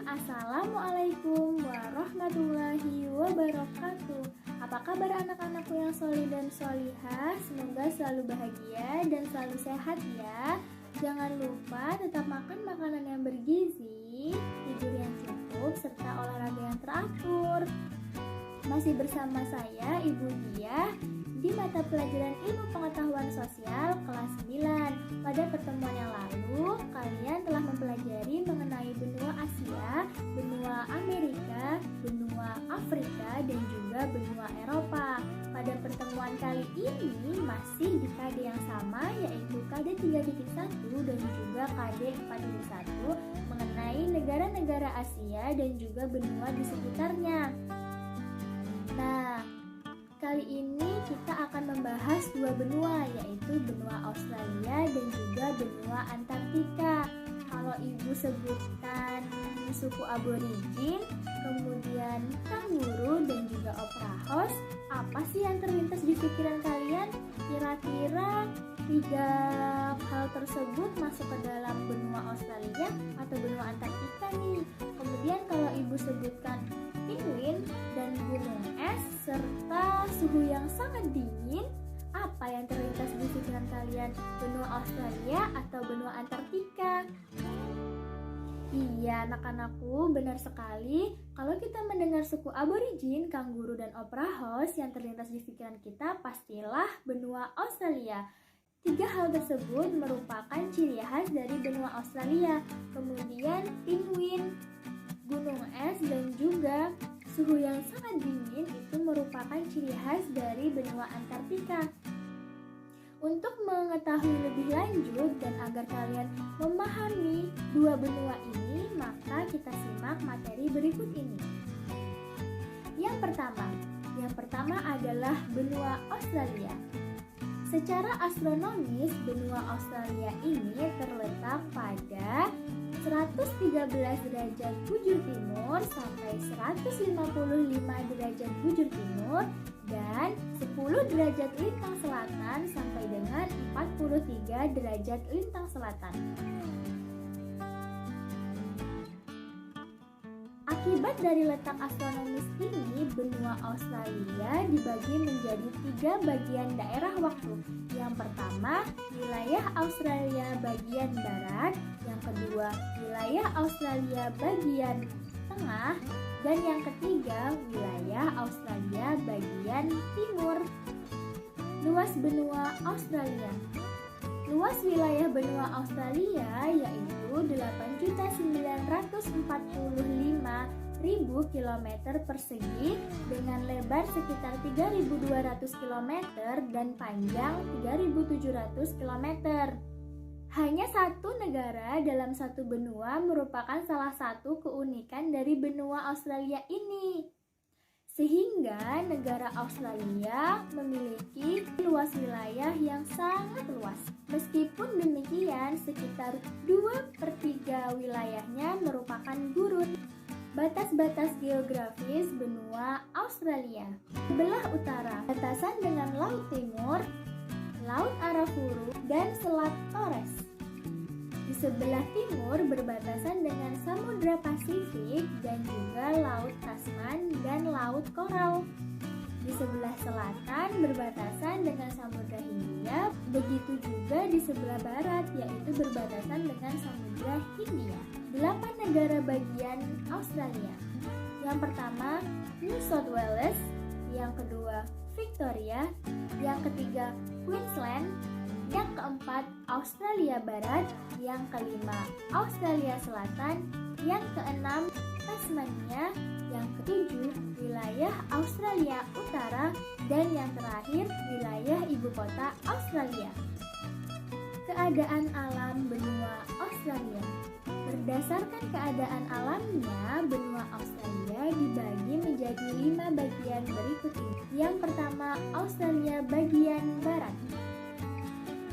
Assalamualaikum warahmatullahi wabarakatuh. Apa kabar anak-anakku yang solih dan solihah? Semoga selalu bahagia dan selalu sehat ya. Jangan lupa tetap makan makanan yang bergizi, tidur yang cukup, serta olahraga yang teratur. Masih bersama saya Ibu Diah di mata pelajaran Ilmu Pengetahuan Sosial kelas 9. Pada pertemuan yang lalu, kalian telah mempelajari mengenai benua Asia, benua Amerika, benua Afrika, dan juga benua Eropa. Pada pertemuan kali ini masih di KD yang sama, yaitu KD 3.1 dan juga KD 4.1 mengenai negara-negara Asia dan juga benua di sekitarnya. Nah, kali ini kita akan membahas dua benua, yaitu benua Australia dan juga benua Antartika. Kalau ibu sebutkan suku aborigin, kemudian kanguru dan juga opera house, apa sih yang terlintas di pikiran kalian? Kira-kira tiga hal tersebut masuk ke dalam benua Australia atau benua Antartika nih. Kemudian kalau ibu sebutkan penguin dan gunung es serta suhu yang sangat dingin, apa yang terlintas di pikiran kalian? Benua Australia atau benua Antartika? Iya anak-anakku, benar sekali. Kalau kita mendengar suku aborigin, kanguru dan opera house, yang terlintas di pikiran kita pastilah benua Australia. Tiga hal tersebut merupakan ciri khas dari benua Australia. Kemudian penguin, gunung es dan juga suhu yang sangat dingin itu merupakan ciri khas dari benua Antartika. Untuk mengetahui lebih lanjut dan agar kalian memahami dua benua ini, maka kita simak materi berikut ini. Yang pertama adalah benua Australia. Secara astronomis, benua Australia ini terletak pada 113 derajat bujur timur sampai 155 derajat bujur timur dan 10 derajat lintang selatan sampai dengan 43 derajat lintang selatan. Akibat dari letak astronomis ini, benua Australia dibagi menjadi tiga bagian daerah waktu. Yang pertama, wilayah Australia bagian barat. Yang kedua, wilayah Australia bagian tengah. Dan yang ketiga, wilayah Australia bagian timur. Luas benua Australia. Luas wilayah benua Australia yaitu 8.945.000 km persegi dengan lebar sekitar 3.200 km dan panjang 3.700 km. Hanya satu negara dalam satu benua merupakan salah satu keunikan dari benua Australia ini. Sehingga negara Australia memiliki luas wilayah yang sangat luas. Meskipun demikian, sekitar 2/3 wilayahnya merupakan gurun. Batas-batas geografis benua Australia. Sebelah utara, batasan dengan Laut Timur, Laut Arafuru, dan Selat Torres. Di sebelah timur berbatasan dengan Samudra Pasifik dan juga Laut Tasman dan Laut Koral. Di sebelah selatan berbatasan dengan Samudra Hindia, begitu juga di sebelah barat yaitu berbatasan dengan Samudra Hindia. 8 negara bagian Australia. Yang pertama, New South Wales, yang kedua, Victoria, yang ketiga, Queensland, yang keempat, Australia Barat, yang kelima, Australia Selatan, yang keenam, Tasmania, yang ketujuh, wilayah Australia Utara, dan yang terakhir, wilayah ibu kota Australia. Keadaan alam benua Australia. Berdasarkan keadaan alamnya, benua Australia dibagi menjadi 5 bagian berikut ini. Yang pertama, Australia bagian barat.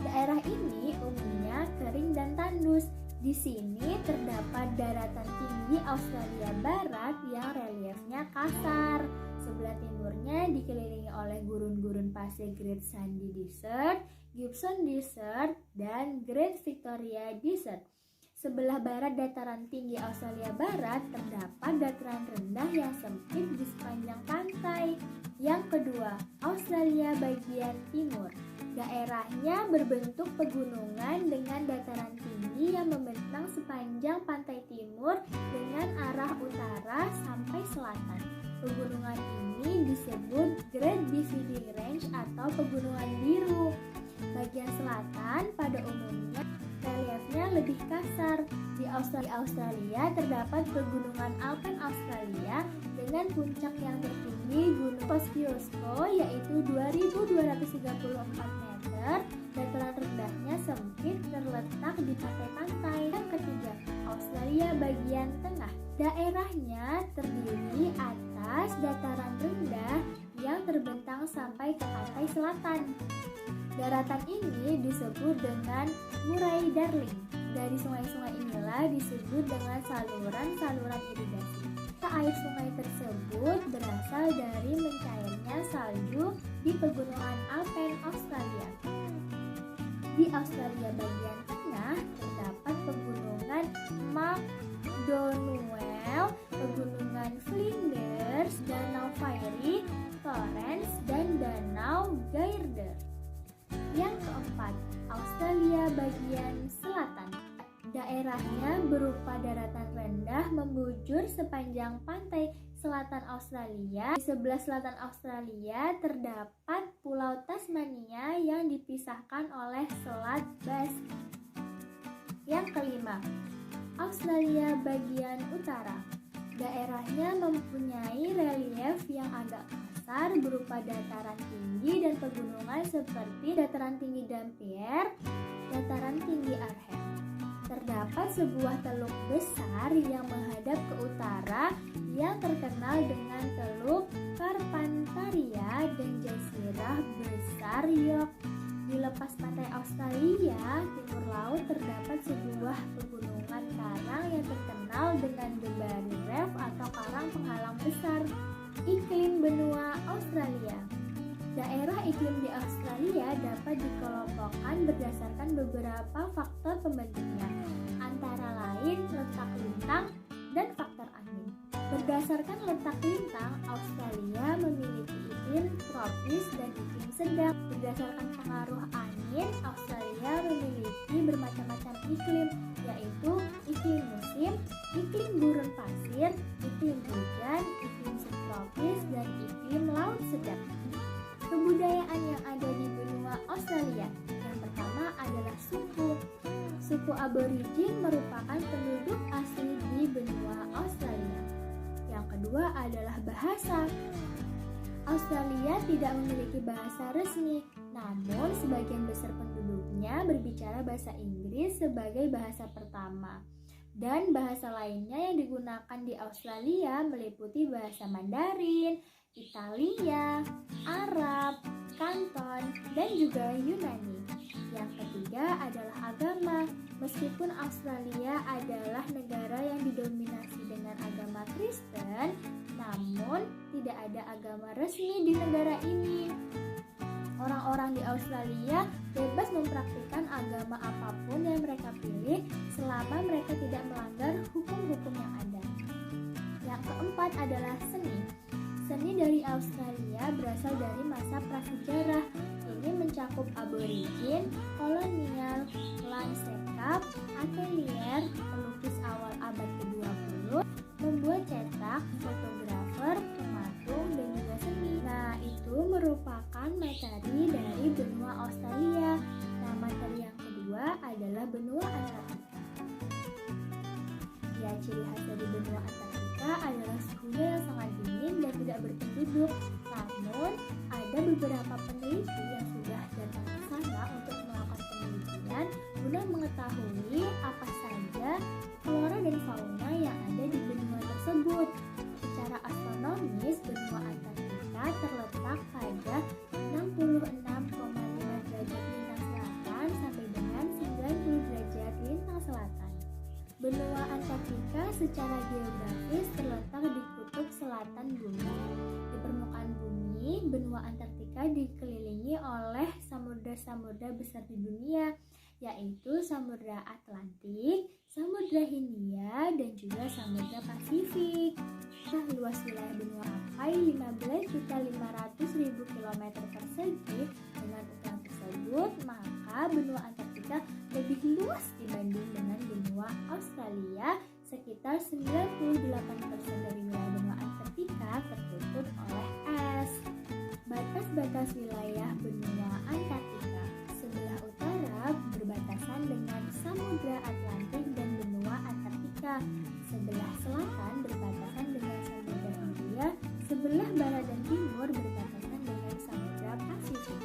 Daerah ini umumnya kering dan tandus. Di sini terdapat daratan tinggi Australia Barat yang reliefnya kasar. Sebelah timurnya dikelilingi oleh gurun-gurun pasir Great Sandy Desert, Gibson Desert, dan Great Victoria Desert. Sebelah barat dataran tinggi Australia Barat terdapat dataran rendah yang sempit di sepanjang pantai. Yang kedua, Australia bagian timur. Daerahnya berbentuk pegunungan dengan dataran tinggi yang membentang sepanjang pantai timur dengan arah utara sampai selatan. Pegunungan ini disebut Great Dividing Range atau Pegunungan Biru. Bagian selatan pada umumnya reliefnya lebih kasar. Di Australia terdapat pegunungan Alpen Australia dengan puncak yang tertinggi Gunung Kosciuszko yaitu 2.234 meter. Dataran rendahnya sempit terletak di pantai-pantai. Yang ketiga, Australia bagian tengah. Daerahnya terdiri atas dataran rendah yang terbentang sampai ke pantai selatan. Daratan ini disebut dengan Murray-Darling. Dari sungai-sungai inilah disebut dengan saluran-saluran irigasi. Air sungai tersebut berasal dari mencairnya salju di pegunungan Alpen Australia. Di Australia bagian tengah terdapat pegunungan McDonnell, pegunungan Flinders, Danau Fairy, Torrens, dan Danau Gairdner. Yang keempat, Australia bagian selatan. Daerahnya berupa daratan rendah membujur sepanjang pantai selatan Australia. Di sebelah selatan Australia terdapat Pulau Tasmania yang dipisahkan oleh Selat Bass. Yang kelima, Australia bagian utara. Daerahnya mempunyai relief yang agak kasar berupa dataran tinggi dan pegunungan seperti dataran tinggi Dampier, dataran tinggi Arnhem. Terdapat sebuah teluk besar yang menghadap ke utara yang terkenal dengan Teluk Carpentaria dan Jazirah Besar York. Di lepas pantai Australia, timur laut terdapat sebuah pegunungan karang yang terkenal dengan The Barrier Reef atau karang penghalang besar. Iklim benua Australia. Daerah iklim di Australia dapat dikelompokkan berdasarkan beberapa faktor pembentuknya, antara lain letak lintang dan faktor angin. Berdasarkan letak lintang, Australia memiliki iklim tropis dan iklim sedang. Berdasarkan pengaruh angin, Australia memiliki bermacam-macam iklim, yaitu iklim musim, iklim gurun pasir, iklim hujan, iklim subtropis, dan iklim laut sedang. Kebudayaan yang ada di benua Australia. Yang pertama adalah suku. Suku Aborigin merupakan penduduk asli di benua Australia. Yang kedua adalah bahasa. Australia tidak memiliki bahasa resmi, namun sebagian besar penduduknya berbicara bahasa Inggris sebagai bahasa pertama. Dan bahasa lainnya yang digunakan di Australia meliputi bahasa Mandarin, Italia, Arab, Kanton, dan juga Yunani. Yang ketiga adalah agama. Meskipun Australia adalah negara yang didominasi dengan agama Kristen, namun tidak ada agama resmi di negara ini. Orang-orang di Australia bebas mempraktikkan agama apapun yang mereka pilih selama mereka tidak melanggar hukum-hukum yang ada. Yang keempat adalah seni. Seni dari Australia berasal dari masa prasejarah. Ini mencakup aborigin, kolonial, landscape, atelier, pelukis awal abad ke-20, membuat cetak, fotografer, pematung, dan juga seni. Nah, itu merupakan materi dari benua Australia. Nah, materi yang kedua adalah benua Antartika. Ya, ciri khas dari benua Antartika adalah suhunya yang sangat dingin dan tidak berpenduduk. Namun, ada beberapa peneliti yang sudah datang ke sana untuk melakukan penelitian guna mengetahui apa saja flora dan fauna yang ada di benua tersebut. Secara astronomis, benua Antartika terletak pada 66,5 derajat lintang selatan sampai dengan 90 derajat lintang selatan. Benua Antartika secara geografis terletak di kutub selatan bumi. Di permukaan bumi, benua Antartika dikelilingi oleh samudra-samudra besar di dunia, yaitu Samudra Atlantik, Samudra Hindia, dan juga Samudra Pasifik. Nah, luas wilayah benua mencapai 15.500.000 km persegi. Dengan ukuran tersebut, maka benua Antartika lebih luas dibanding dengan benua Australia. Sekitar 98% dari wilayah benua Antartika tertutup oleh es. Batas-batas wilayah benua Antartika. Sebelah utara berbatasan dengan Samudra Atlantik dan benua Antartika. Sebelah selatan berbatasan dengan Samudra Hindia. Sebelah barat dan timur berbatasan dengan Samudra Pasifik.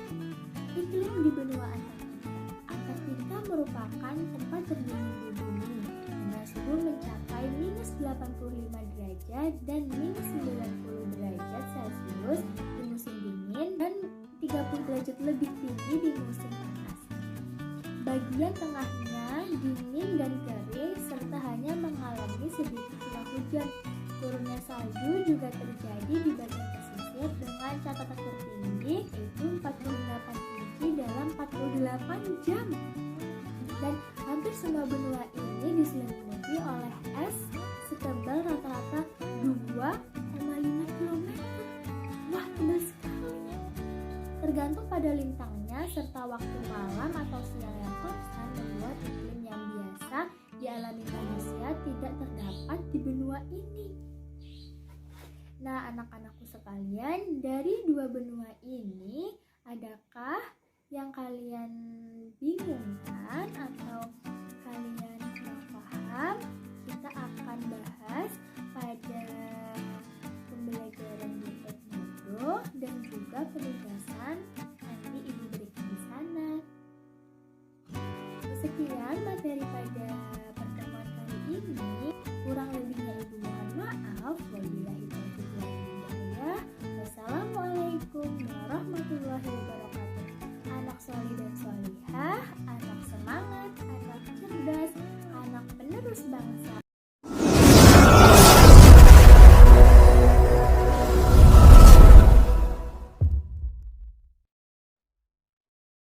Iklim di benua Antartika. Antartika merupakan tempat terdingin di bumi dengan suhu mencapai minus 85 derajat dan minus 90 derajat Celcius di musim dingin dan 30 derajat lebih tinggi di musim panas. Bagian tengahnya dingin dan kering serta hanya mengalami sedikit curah hujan. Turunnya salju juga terjadi di bagian pesisir dengan catatan tertinggi yaitu 48 inci dalam 48 jam. Dan hampir semua benua ini diselimuti oleh es setebal rata-rata 2,5 km. Wah, tebal sekali. Tergantung pada lintangnya serta waktu malam atau siang yang konstan membuat iklim yang biasa dialami manusia tidak terdapat di benua ini. Nah, anak-anakku sekalian, dari dua benua ini, adakah yang kalian bingungkan atau kalian kurang paham? Kita akan bahas pada pembelajaran di Edmodo dan juga penugasan nanti ibu berikan di sana. Sekian materi pada pertemuan kali ini. Kurang lebihnya ibu mohon maaf. Wabillahi taufiq